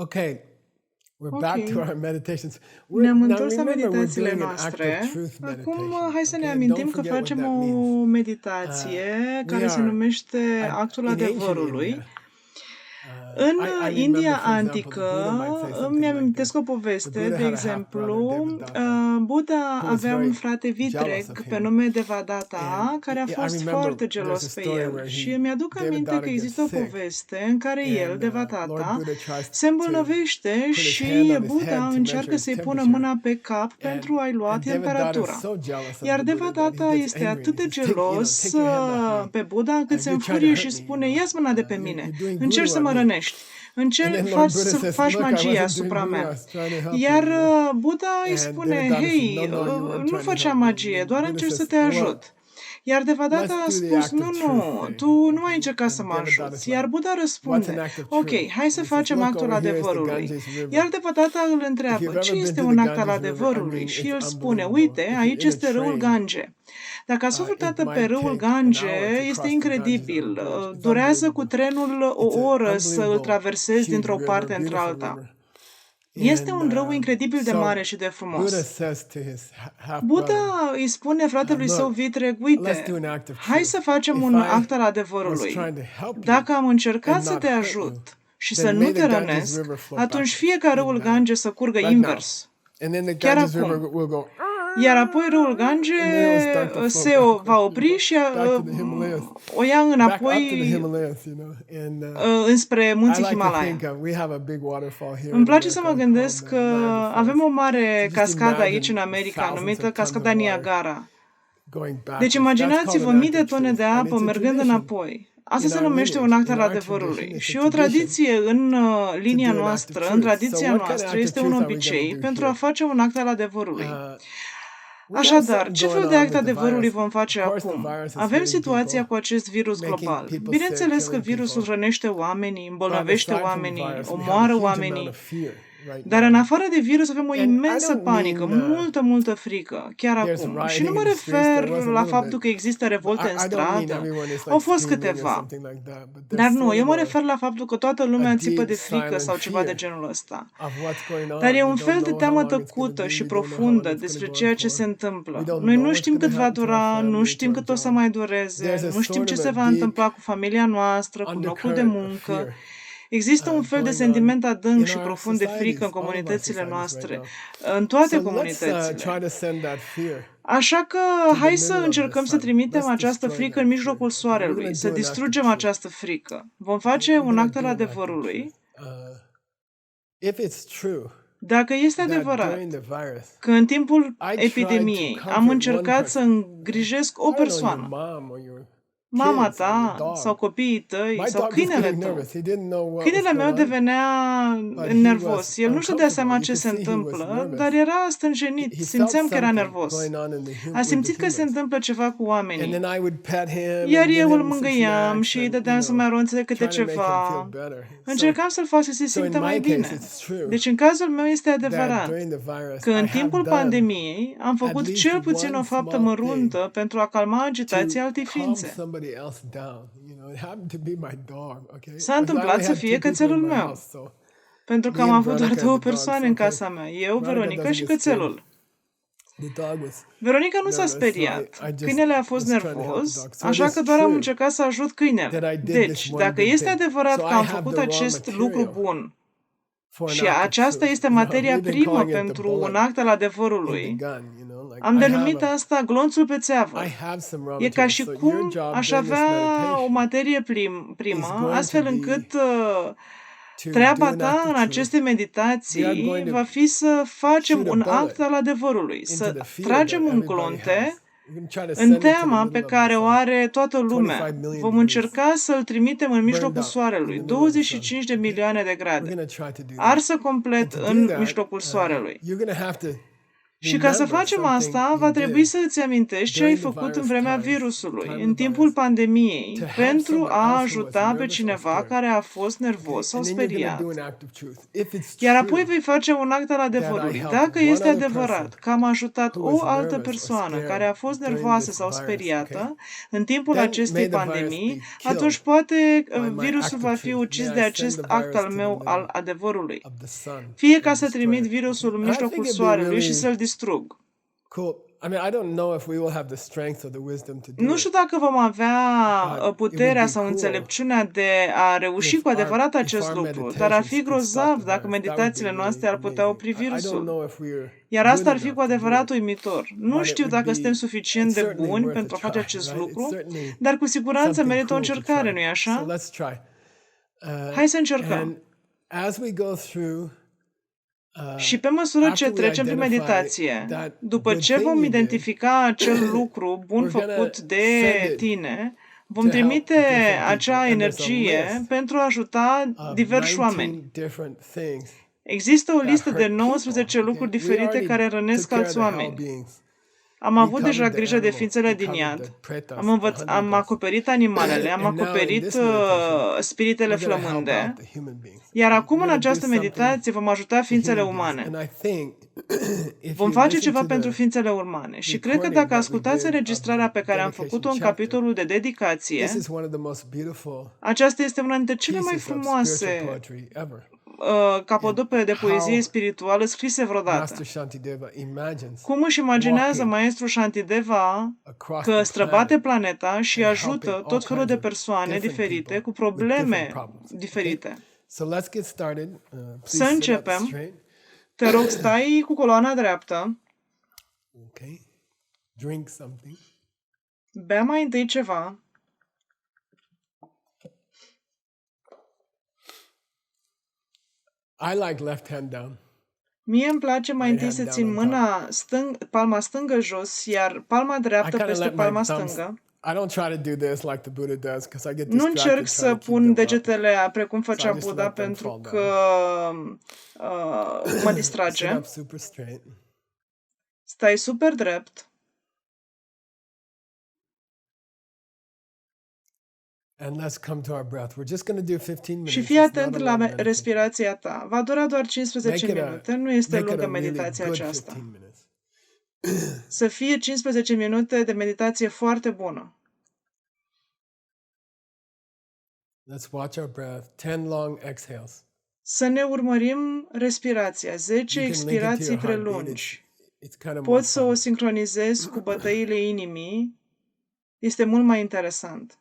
Okay, we're Ok. back to our meditations. Ne-am Now întors la remember, we're meditațiile doing an act of noastre. truth Acum, meditation. hai să ne Okay, and amintim don't că forget what facem that o means. meditație We care se are numește Actul in ancient Adevărului. India. În I remember, India for example, the antică, Buddha might say îmi something like amintesc this. o The poveste, Buddha de had a half-brother, exemplu, Devadatta, Buddha who was avea un very frate jealous vitreg of pe him. nume Devadatta, And care a I fost remember foarte there's gelos a pe story el. where Și îmi-aduc aminte Devadatta că gets există o sick, poveste în care el, and Lord Devadatta, Buddha tries se to îmbolnăvește put his și hand on his Buddha head to încearcă measure să-i his pună temperature. mâna pe cap pentru a-i lua And Devadatta is temperatura. so jealous of Iar the Buddha that he Devadatta gets este angry and atât he de says, take gelos your hand off me. pe Buddha încât se You're trying to înfurie hurt și me, spune, ia-ți mâna de pe mine, you're doing încerci voodoo să on mă me. rănești, And then încerci Lord Buddha să says, faci look, I magie wasn't doing asupra voodoo, I mea. was trying to help you, Iar you know. Buddha îi And spune, Devadatta says, hei, no, you weren't nu trying to făcea help me. magie, And doar Buddha încerci să says, te well, ajut. Iar Devadatta let's a do the spus, act nu, of truth nu, thing. tu nu ai Okay? încercat să And mă Devadatta's ajuți. like, Iar Buddha what's răspunde, an act of ok, truth? hai să And he says, facem look, actul over here is the adevărului. Ganges River. Iar Devadatta îl If întreabă, you've ce ever been este to un the act al Ganges River, I adevărului? mean, Și it's el spune, unbelievable. uite, If you're aici in a este râul train, Gange. Dacă ați fost it vreodată pe might râul take an Gange, hour to este cross the Ganges on a incredibil. bridge. It's Durează cu unbelievable. trenul o It's an oră să îl unbelievable, traversezi huge dintr-o river, parte beautiful într-alta. river. Este And un râu incredibil de so mare și de Buddha frumos. says to his half-brother, Buddha îi spune fratelui său look, vitreg, let's uite, do an act of hai truth. să facem If un act I al was adevărului. trying to help you Dacă am încercat and să not te hurt you, ajut și să then nu may te the Ganges rănesc, River flow atunci fie backwards. ca râul Gange să curgă Right now. invers, And then the chiar Ganges River acum. will go, Iar apoi râul Gange and then it will start to flow va backwards, opri și back to the Himalayas, o ia back up to the înapoi Himalayas, you know. And înspre I munții like to Himalaya. think we have a big waterfall here Îmi in place să mă America gândesc called că Niagara avem Falls. o mare Just cascadă aici în imagine America, thousands numită of tons Cascada of water Niagara. going Deci backwards. That's imaginați-vă called an mii act de of tone truth. de And apă it's a mergând tradition înapoi. Asta in se our numește un lineage, act in al our tradition. adevărului. It's Și a o tradition tradiție în to linia do an act of noastră, în truth. So tradiția what kind of noastră, act of este un truth are we going obicei to do pentru a here? face un act al adevărului. We have Așadar, something ce going fel de on act with the adevărului virus. vom face Of course, the acum? virus is Avem hitting situația cu people, acest virus making global. people sick, Bineînțeles că killing virusul people. rănește oamenii, But îmbolnăvește aside from the oamenii, virus, we have a omoară huge amount oamenii. of fear right Dar în now. afară de virus avem o And I imensă don't panică, mean multă frică, chiar there's acum. Și rioting nu mă in the streets. refer There was a la little faptul bit. că există revolte în I don't mean stradă. everyone is Au like fost screaming or câteva. something like that, but there's Dar nu, sort eu of mă refer la faptul că toată lumea a țipă de deep, frică silent sau ceva de fear genul ăsta. of what's going on. Dar e We un don't fel de know how teamă long it's going to tăcută be. și We don't know how profundă long it's despre going to ceea go ce on se for. întâmplă. We don't Noi know nu what's știm going cât to va happen to our dura, nu family, to știm our cât o să job. mai dureze, There's a nu știm sort ce of se a va deep întâmpla cu familia noastră, cu locul de undercurrent of muncă. fear Există un fel de going on sentiment adânc in și our profund de frică în societies, all of our comunitățile societies right noastre, now. în toate So let's comunitățile. try to send that fear Așa că to the hai să middle of the încercăm să sun. trimitem Let's această destroy frică în that fear. mijlocul Okay, we're soarelui, going to să do an act of distrugem truth. această frică. Vom face Okay, we're un going act to al do an act of adevărului. truth. If it's true Dacă este that adevărat during the virus, că în timpul I tried to epidemiei am comfort one încercat să person. îngrijesc o I don't know, your persoană, mom or your mama kids or your ta sau dog. copiii tăi My sau dog was câinele getting tău. nervous. He didn't know what was Câinele meu going on, devenea but he nervos. was El nu-și dădea seama uncomfortable. You ce could se see he was întâmplă, nervous. dar era stânjenit. He felt Simțeam că era something nervos. going on in the A with simțit the că se humans. întâmplă ceva cu And oamenii. then I would pet him Iar and give eu îl him some mângâiam snacks și îi and, dădeam să mai arunțe câte trying to make him feel ceva. better. Încercam să-l fac să se So in simtă my mai case, bine. it's true Deci în cazul meu este that adevărat during the virus, că în I have timpul done pandemiei am at făcut least cel puțin one o faptă small thing măruntă pentru a calma agitația to altei calm ființe. somebody else down. You know, it happened to be my dog. Okay, S-a I întâmplat only să had fie two people cățelul in my meu, house, so pentru că me am and avut doar Veronica două and the dogs. persoane în Okay, casa mea, eu, Veronica Veronica doesn't și get scared. cățelul. The dog was Veronica nu s-a nervous, so speriat. I just Câinele a fost was trying to help the nervos, dog. So așa it că is doar am true încercat să ajut that câinele. I did Deci, this one dacă good este thing. adevărat So că I am have făcut the raw acest lucru material bun for an și act of aceasta truth. este You know, materia we've been primă calling it the pentru un bullet act al in the adevărului, gun, you know, like am I have denumit asta glonțul pe țeavă. I have some raw E ca material. și So your cum job aș during this avea o meditation materie is primă, going to astfel be încât to do treaba an ta act în of truth. aceste We are meditații going to va fi să facem shoot a un act bullet al adevărului, into să the fear tragem that un everybody clonte has. We're going to try to în send it to the teama middle pe of the care o sun. are toată 25 lumea. million Vom degrees încerca să-l trimitem în burned mijlocul up in soarelui, the middle of the sun. 25 de milioane de We're grade, going to try to do that. arsă And complet to do în that, mijlocul soarelui. you're going to have to Și ca să remember facem something asta, you va trebui did să îți amintești ce ai during the făcut în virus vremea times, virusului, time în of the timpul virus, pandemiei, to help pentru someone a else who was ajuta pe nervous or cineva scared. care a fost Okay? nervos sau And then you're going to do speriat. an act of truth. If it's Iar apoi true vei face un act al that I adevărului. helped Dacă one este other adevărat person că am ajutat who was o altă nervous or persoană care scared a fost during nervoasă this sau virus, speriată okay, în timpul then acestei may the virus pandemii, be atunci killed poate by my virusul act va of fi truth. ucis May de I send acest the act virus al to the meu al middle adevărului. of the sun Fie ca and să destroy trimit it. virusul în And I think mijlocul it'd be soarelui și really să-l distrug. cool. I mean, I don't know if we will have the strength or the wisdom to do Nu it, știu dacă vom avea but it would puterea be sau cool înțelepciunea de a reuși if cu adevărat if acest our lucru, dar ar fi meditations could stop grozav the dacă virus. That would be meditațiile noastre really ar putea amazing. opri I don't virusul. know if we're Iar good asta ar fi enough cu to do adevărat it, uimitor. Nu but it știu would dacă suntem be suficient it's de certainly buni worth a pentru a face try, acest right? It's lucru, certainly dar cu siguranță something merită o cool to încercare, nu-i try. So așa? let's try. Hai să încercăm. And as we go through, Și pe măsură ce after we trecem prin identify meditație, that după good ce thing vom you did, identifica acel lucru bun we're gonna făcut send de it tine, vom to help trimite different people. acea And there's a energie list pentru a ajuta of diversi oameni. 19 different things Există o that listă de hurt 19 people. lucruri Okay? We diferite already care took rănesc care of alți the hell oameni. beings. Am We avut deja covered the grijă de animals. ființele We din covered the iad, pretas, the am honeybees. acoperit animalele, am And now in acoperit this meditation, spiritele we're going to help out flămânde, the human beings. iar Okay? acum We're în going to do această something meditație vom ajuta for ființele human beings. umane. And I think if Vom you face listen ceva to pentru the ființele umane și cred că recording dacă that we ascultați did of înregistrarea the pe care am dedication făcut-o în chapter, capitolul de this dedicație, is one of the most beautiful aceasta este una dintre cele mai pieces of spiritual frumoase poetry ever. capodopere de poezie How spirituală scrise vreodată. Master Shantideva imagines Cum își imaginează walking maestru Shantideva across că the străbate planet planeta și and ajută helping all tot felul de kinds of persoane different diferite people cu with different probleme problems. Okay? diferite. So let's get started. Să Please sit up începem. straight. Te rog, stai cu coloana dreaptă, Okay. Drink something. bea mai întâi ceva, I like left hand down. mie îmi place mai Right întâi să hand țin down on mâna palma stângă jos, iar palma I dreaptă kind of peste let my palma thumbs. stângă. I don't try to do this like the Buddha does because I get Nu distracted încerc trying să to keep pun them up. degetele precum So I făcea just Buddha let them pentru fall că mă Sit distrage. up super straight. Stai super drept. And let's come to our breath. We're just going to do 15 minutes. Și fii It's not atent a la long meditation. respirația ta. Va dura doar 15 Make it minute, nu este make it lungă a really meditația good aceasta. 15 minutes. Să fie 15 minute de meditație foarte bună. Let's watch our breath. 10 long exhales. Să ne urmărim respirația, 10 You can link it to expirații your heartbeat. prelungi. It's kind of more Poți să o fun. sincronizezi cu bătăile inimii. Este mult mai interesant.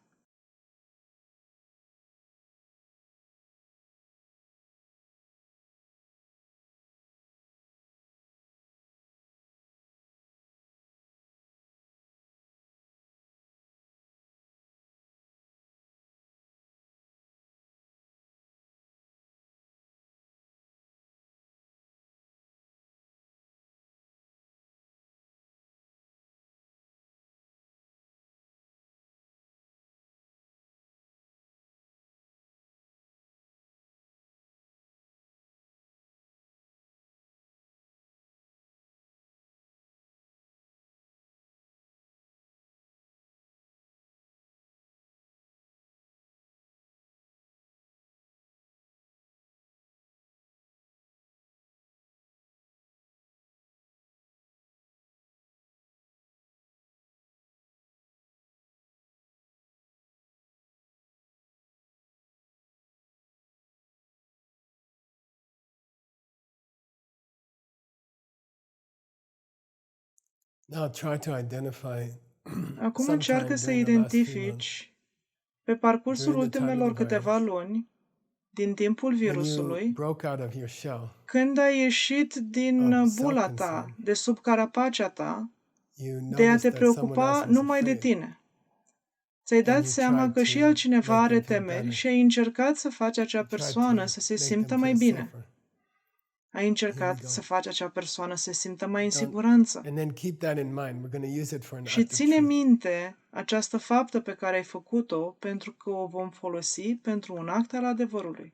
Now try to identify Acum sometime încearcă să during the last few months, identifici pe parcursul during the time of ultimelor the câteva virus, luni, din timpul when you virusului, broke out of your shell când ai ieșit din of bula ta, self-concern, de sub carapacea ta, you de a noticed te that someone else preocupa was numai de afraid, tine. Ți-ai dat and you seama tried că și to altcineva make are them feel temeri better. și ai încercat să faci acea You tried to persoană să se make simtă them mai feel bine. safer. Ai Here we încercat go. să faci acea persoană să se simtă mai în Don't, siguranță. and then keep that in mind. We're going to use it for an Și act of ține truth. minte această faptă pe care ai făcut-o, pentru că o vom folosi pentru un act al adevărului.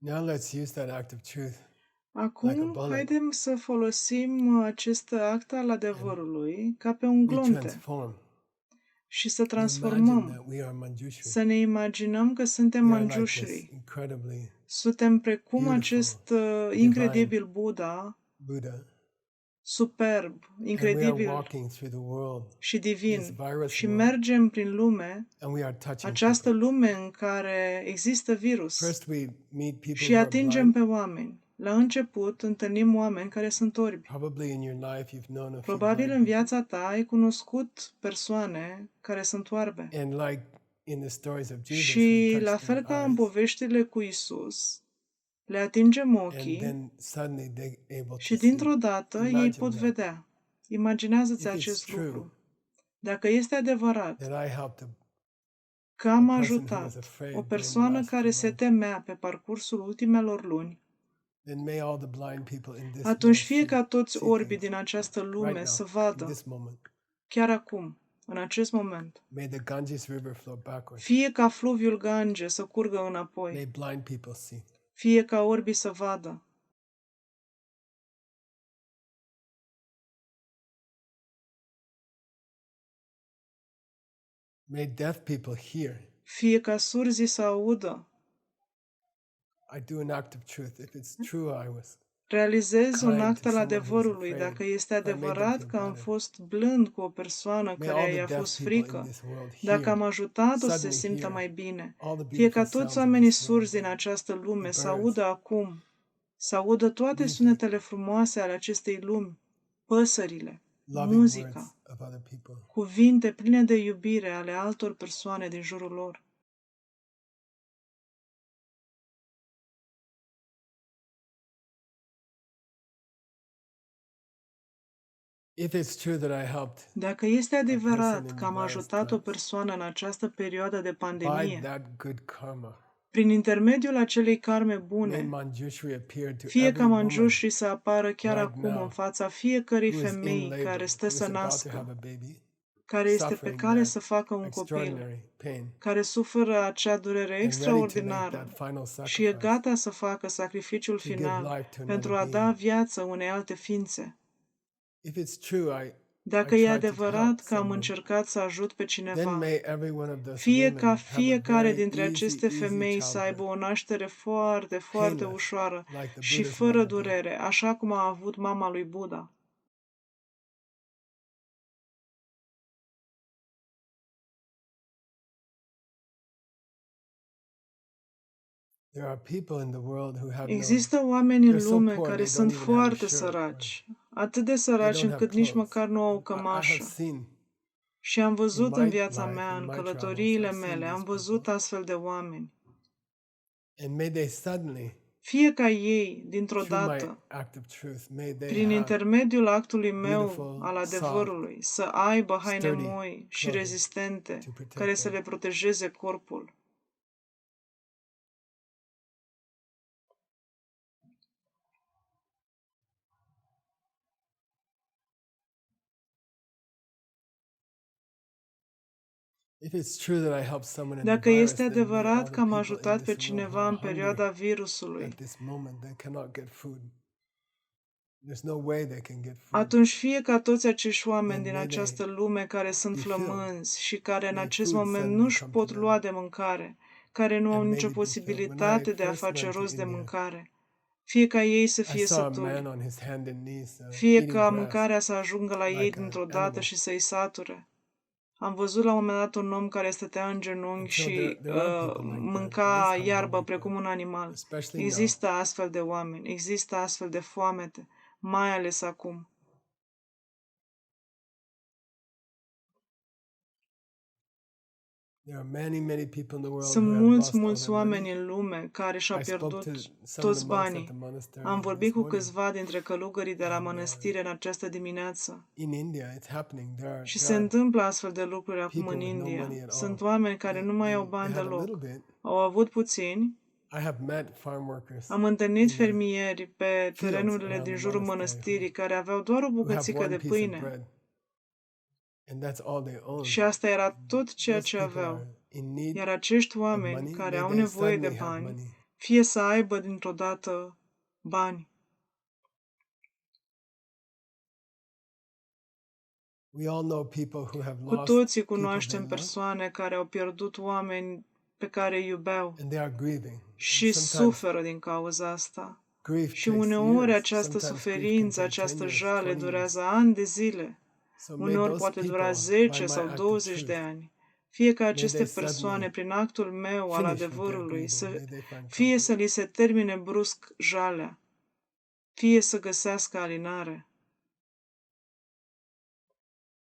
Now let's use that act of truth Acum, bullet. haidem să folosim acest act al adevărului ca pe un we glonte transform. și să We imagine transformăm, that we are Manjushri. să ne imaginăm că suntem We are like this manjushri. incredibly Suntem precum beautiful, acest incredibil Buddha, Buddha, superb, and we are incredibil walking through the world, și this divin. virus Și world, mergem prin lume, and we are touching această people. lume în care există virus, First we meet people și who are atingem blind. pe oameni. La început întâlnim oameni care sunt orbi. Probably in your life you've known a few Probabil blind în people. viața ta ai cunoscut persoane care sunt oarbe. And like in the stories of Jesus, we Și touch la their fel ca în eyes, poveștile cu Isus, le atingem and ochii then suddenly they're able și to see. dintr-o dată ei Imagine pot that. vedea. Imaginează-ți If it's acest true lucru. Dacă este adevărat that I helped că am a person who was ajutat afraid o during persoană the last care few se months, temea pe parcursul ultimelor luni, then may all the blind people in this atunci world fie ca toți see orbii things din această right lume now, să in vadă, this moment. chiar acum, în acest moment. May the Ganges River flow backwards. Fie ca fluviul Gange să curgă May înapoi, blind people see. fie ca orbii să vadă. May deaf people hear. Fie ca surzii să audă. I do an act of truth. If it's true, I was Realizez un kind act to al someone who's adevărului, afraid. dacă este If I made them adevărat feel că am better. fost blând cu o persoană May care all the i-a deaf fost people in frică, this world dacă am hear, ajutat-o să se suddenly simtă hear mai bine. all the Fie ca beautiful toți sounds of oamenii this world. surzi din această lume The să birds, audă acum, să audă toate music, sunetele frumoase ale acestei lumi, păsările, loving muzica, words of other people. cuvinte pline de iubire ale altor persoane din jurul lor. If it's true that I helped Dacă este adevărat in că the am virus ajutat o times, persoană în această perioadă de by pandemie, that good karma, prin intermediul acelei karme may bune, Manjushri appear to fie every ca woman Manjushri să apară chiar right acum now în fața fiecărei who is in femei labor, care stă who is să about to have nască, a baby, care este pe suffering cale that să facă un copil, extraordinary pain, care suferă acea durere and ready to make extraordinară that final și e sacrifice gata să facă sacrificiul to give final life to pentru another a da being. viață unei alte ființe. If it's true, I Dacă e tried to adevărat help că am someone, încercat să ajut pe then cineva, may every one of those fie women ca have a fiecare very dintre aceste easy femei să aibă childbirth, o naștere foarte, foarte painless, ușoară like the și Buddha's fără mother did. durere, așa cum a avut mama lui Buddha. There are people in the world who have no, Există oameni în they're so lume poor care they don't sunt even have a foarte shirt, or săraci, atât de they săraci don't have încât nici clothes. măcar nu au o I have cămașă. seen Și am in văzut în my viața life, mea, in în my travels, călătoriile I've seen mele, am these văzut people, astfel de oameni. and may they suddenly, Fie ca ei, dintr-o through my dată, act of truth, may they prin have intermediul actului meu beautiful, al soft, adevărului, să aibă haine sturdy moi și clothing rezistente, to protect care să them. le protejeze corpul. If it's true that I helped someone in the Dacă virus, este then may all adevărat the că am people in ajutat pe this world who cineva are în hungry perioada virusului, at this moment, they cannot get food. There's no way they can get food. atunci fie ca toți acești oameni Then din may această they lume care sunt be filled. flămânzi și care în May acest food moment suddenly nu-și come to pot them, lua de mâncare, care nu au and may nicio they be filled. When I posibilitate de a first face went to rost de India, mâncare, fie ca ei să I fie saw a man sături, on his hand and knees fie eating ca grass mâncarea să ajungă la ei like an dintr-o dată animal. și să-i sature. Am văzut la un moment dat un om care stătea în genunchi And so și there are people like that. There mânca is hunger iarbă like precum that, un animal. especially now. Există astfel de oameni, există astfel de foamete, mai ales acum. There are many, many people in the world Sunt who have lost all mulți their money. oameni în lume care și-au I spoke pierdut to some of the toți monks at banii. the monastery Am this vorbit cu morning. câțiva dintre călugării de la And, mănăstire în această dimineață. In India, it's happening. Și There se are întâmplă astfel de lucruri acum people în with no India. money at Sunt all. oameni care nu mai au They bani have a little deloc. bit. Au avut puțini. I have met farm workers Am întâlnit in the fermieri pe terenurile around din the jurul monastery mănăstirii care aveau doar o who have bucățică one de piece of pâine. bread, and that's all they own. Și asta era tot ceea Those ce people aveau. are in need Iar acești of oameni money. care May au they nevoie de suddenly have bani, money. fie să aibă dintr-o dată bani. We all know people who have Cu lost toții people they cunoaștem love, persoane care au pierdut oameni pe care îi iubeau and they are grieving. And și sometimes suferă din cauza asta. grief Și takes uneori years. această Sometimes grief can suferință, take 10 această years, jale 20 years. durează ani de zile. So may Uneori those poate dura people, by 10 my sau act of 20 de truth, ani. Fie ca may aceste they persoane, suddenly prin actul meu al finish with their adevărului, grieving, may they find fie să comfort. li se termine brusc jalea, fie să găsească alinare.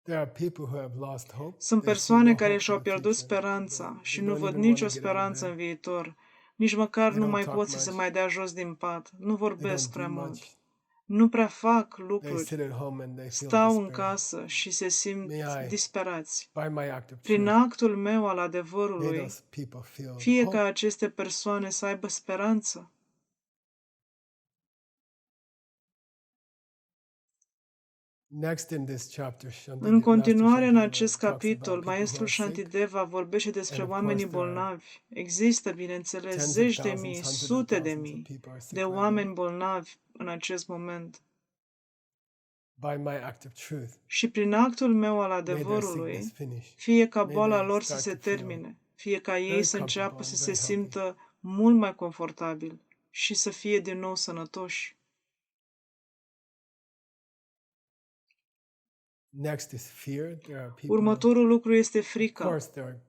There are people who have lost hope. Sunt They see persoane no care hope și-au in the pierdut future. speranța și They nu don't văd even nicio want to get out of speranță bed. în viitor. Nici măcar They nu don't mai talk pot să se much. mai dea jos din pat. Nu They vorbesc don't prea do mult. much. Nu prea fac They lucruri. sit at home and they feel Stau în despair. casă și se simt May I, disperați. by my act of Prin truth, actul meu al may adevărului, those people feel fie ca hope. aceste persoane să aibă speranță. Next in this chapter, În continuare, în Shantideva acest talks about capitol, people who maestrul are sick. Shantideva vorbește despre And of oamenii course, there are bolnavi. Există, bineînțeles, tens of zeci de thousands, mii, hundreds of sute de thousands of mii people are sick de right now. oameni bolnavi în acest moment. By my act of truth, Și prin actul meu al may their sickness adevărului, finish. fie ca May boala they lor să start se to feel termine, fie ca ei very să înceapă comfortable să and se very healthy. simtă mult mai confortabil și să fie din nou sănătoși. Next is fear. There are people, Următorul lucru este of frica. course, there are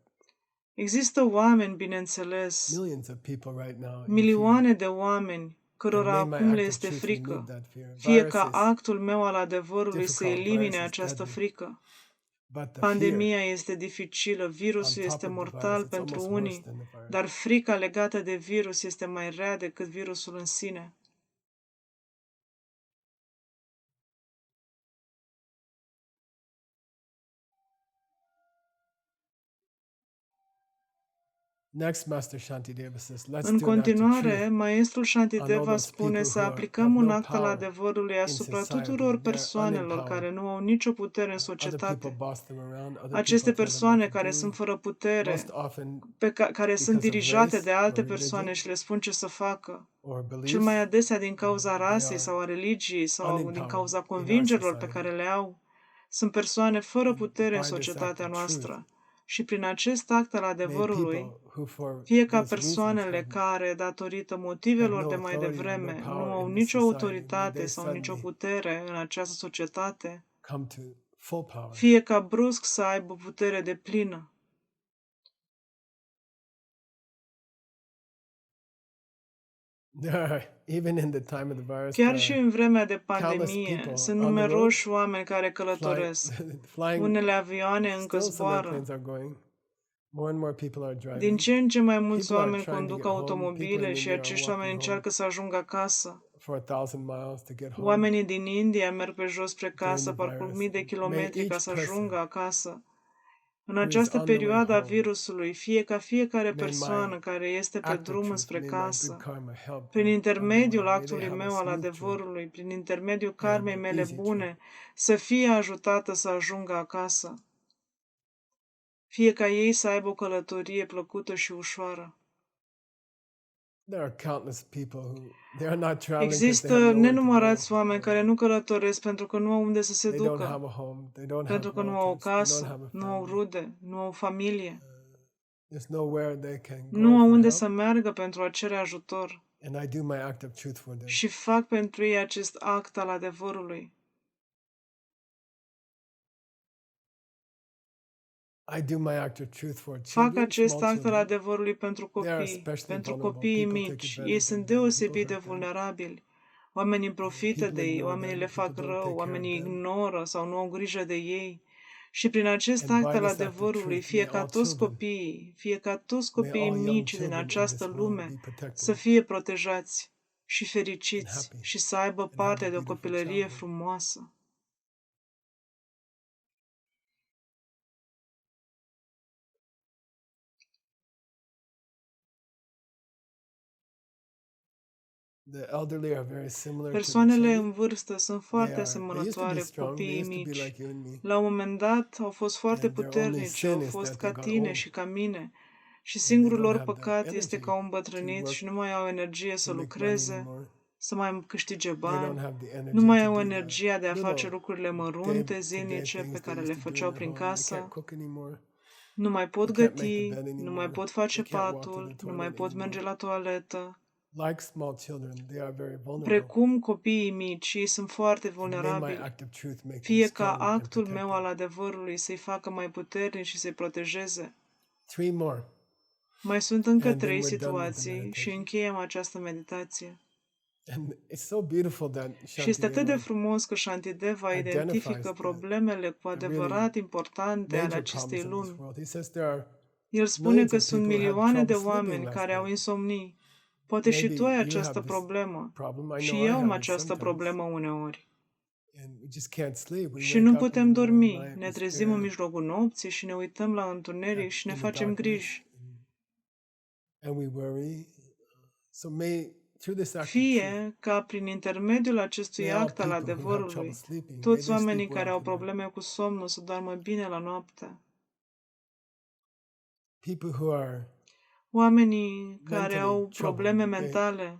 Există oameni, bineînțeles, millions of people right now in fear. milioane de oameni And cărora may my acum le act of este truth frică, remove that fear. fie ca Viruses, actul meu al adevărului să difficult, elimine virus is această deadly. frică. But the fear Pandemia este dificilă, on virusul top este of the virus, mortal it's pentru almost worse unii, than the virus. dar frica legată de virus este mai rea decât virusul în sine. Next, Master Shantideva says, let's În do an act of continuare, truth maestrul on Shantideva all those spune people să who aplicăm have un no act al power adevărului in asupra society. tuturor They're persoanelor care unempowered. nu au nicio putere în Other people societate. boss them around. Other Aceste people tell them what persoane to care do. sunt fără Most putere, often care sunt because of dirijate race de alte or persoane religion și le spun ce să facă. or Cel belief, mai adesea din cauza they rasei are sau a religiei sau din unempowered cauza in our convingerilor pe society. care le au. Sunt persoane fără And putere în by this act societatea of truth, noastră. Și prin acest act al may adevărului, people who for fie ca those reasons persoanele care, datorită have motivelor no de mai authority or no devreme, nu power au in this nicio society, may autoritate they sau nicio suddenly putere în această societate, come to full power. fie ca brusc să aibă putere de plină. There are, even in the time of the virus, Chiar there și are în vremea de countless pandemie, people sunt on the road numeroși oameni care flying, călătoresc. flying. Unele avioane încă Still, some zboară. airplanes are going. More and more people are Din driving. ce în ce mai mulți People are oameni trying to conduc get home. People automobile in și India are acești oameni walking home încearcă să ajungă acasă. for 1,000 miles to get home Oamenii din India merg pe jos spre during casă, the parcurg virus. mii de May kilometri ca each să person ajungă acasă. În who is această on the way perioadă a home, virusului, fie ca fiecare may persoană my care este pe act of drum truth, înspre may my good casă, karma help prin them on the way. intermediul May they actului have a meu al smooth trip adevărului, prin intermediul and karmei an mele easy trip. bune, să fie ajutată să ajungă acasă, fie ca ei să aibă o călătorie plăcută și ușoară. There are countless people who they are not traveling because they have Există nowhere to go. nenumărați oameni care nu călătoresc pentru că nu au unde să se They don't ducă, have a home. They don't pentru have că nu au o relatives. They don't casă, have a nu au family. rude, nu au familie, There's nowhere they can nu go au for unde help. să meargă pentru a cere ajutor. And I do my act of truth for them. Și fac pentru ei acest act al adevărului. I do my act of truth for Fac children, acest small act al children. adevărului pentru They are copii, especially pentru vulnerable. copiii People take mici. Ei advantage sunt of them. People deosebit de hurt them. vulnerabili. Oamenii profită People de ei, ignore oamenii them. le People fac don't take rău, care of oamenii them. ignoră sau nu au grijă de ei. Și prin acest And act by al this act of adevărului, truth, fie may ca all toți children, copiii, fie ca toți may copiii all young mici din children in această this world lume be protected să fie protejați și and fericiți happy și să aibă and have a parte de o beautiful copilărie childhood. frumoasă. The elderly are very similar to the Persoanele children. în vârstă sunt They foarte used to be asemănătoare cu strong. They copiii used to be mici. like you and me. La un moment dat au fost foarte And their only puternici, sin au is fost that ca they got tine old. și ca mine. Și and they singurul don't lor have the păcat este energy că au to îmbătrânit work, și nu mai au energie să to make money lucreze, anymore. să mai câștige They don't bani, have the nu energy mai to au do the energia de a face little lucrurile mărunte, day-to-day zilnice, pe things they care used le to do in făceau their prin home. They can't casă. cook anymore. Nu mai pot They can't make the găti, bed nu mai anymore. pot face They can't walk to the patul, nu mai toilet pot merge anymore. la toaletă. Like small children, they are very vulnerable. Precum copiii mici, ei sunt foarte And may my vulnerabili. act of truth make them Fie ca strong and actul meu protected. al adevărului să-i facă mai puternici și să-i protejeze. 3 more. Mai sunt încă And then 3 we're done with the situații și meditation. încheiem această meditație. And it's so beautiful that Și este atât de Shantideva frumos că Shantideva identifică identifies the problemele cu really adevărat importante ale major acestei problems in this lumi. world. He says there are El spune millions că of sunt people who had milioane de trouble sleeping oameni last care au night. insomnii. Poate și Maybe tu ai you această have this problemă. problem. I Și know I eu am have it această sometimes. problemă uneori. And we just can't sleep. We Și wake nu up in putem the middle of dormi. the night, Ne we trezim în stare mijlocul nopții și ne uităm la întuneric și ne in the facem darkness griji. and we worry. So may through this act of truth, Fie ca prin intermediul acestui may all act al people who have trouble adevărului, sleeping, may toți they oamenii sleep well care au tonight. probleme cu somnul să doarmă bine la noapte. People who are Oamenii care mentally au probleme troubled, mentale,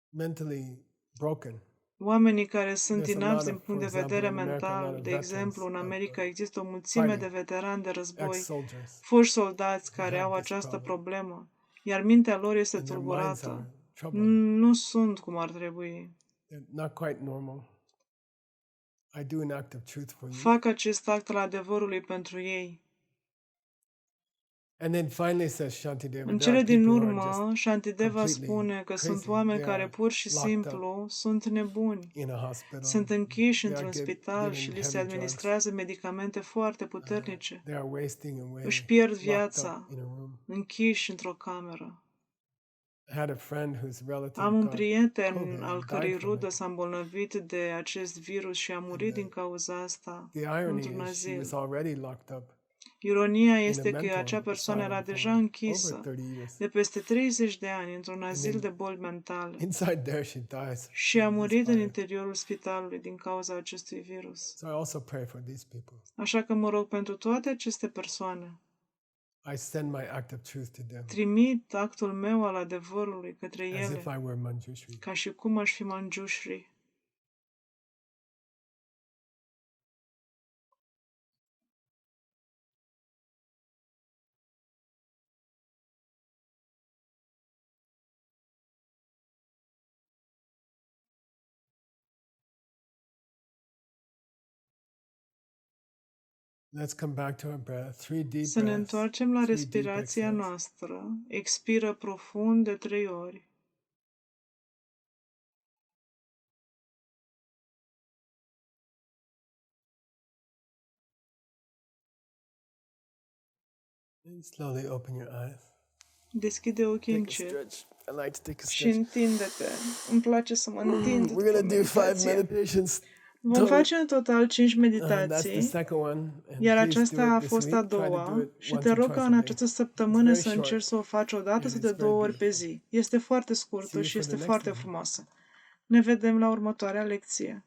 mentally broken. oamenii care sunt There's a inapți lot din of, punct for de example, vedere in America, a lot mental. of De veterans, exemplu, în like America există o mulțime de fighting, veterani de război, ex-soldiers foști soldați who care have au this această problem, problemă, iar mintea lor este and their minds tulburată. are troubled. Nu sunt cum ar trebui. They're not quite normal. I do an act of truth for you. Fac acest act al adevărului pentru ei. And then finally says Shantideva, În there are cele din people who are urmă, just Shantideva completely spune că sunt crazy. oameni They care are pur și locked up simplu sunt nebuni. in a hospital. Sunt închiși They are într-un spital și given li se heavy drugs. administrează medicamente foarte puternice. They are wasting away, Își pierd locked viața, up in a room. închiși într-o cameră. I had a friend whose relative Am un got prieten COVID al and cărei died from rudă it. s-a îmbolnăvit de acest virus și a murit din cauza asta The irony într-un is she was azil. already locked up Ironia in a este că mental acea persoană era asylum deja for over închisă 30 years. de peste 30 de ani într-un And azil then de boli mentale inside there she dies și a from this murit în virus. interiorul spitalului din cauza acestui virus. So I also pray for these people. Așa că mă rog pentru toate aceste persoane. I send my act of truth to them Trimit actul meu al adevărului către as if ele, I were Manjushri. ca și cum aș fi Manjushri. Let's come back to our breath. 3 deep Să ne breaths. întoarcem la 3 deep respirația exhales. noastră. Expiră profund de 3 ori. And slowly open your eyes. Deschide ochii Take a încet stretch. I like to take a și stretch. întinde-te. Îmi place să mă întind We're după gonna do 5 meditație. meditations. Vom face în total 5 That's the meditații, second one. And iar please do aceasta it a this fost a week. Try to do doua it și once te or rog twice ca a în day. această It's săptămână very să short. încerci să o faci o dată And sau it's de very 2 ori pe beautiful. zi. Este foarte See scurtă you și for the este next foarte one. frumoasă. Ne vedem la următoarea lecție.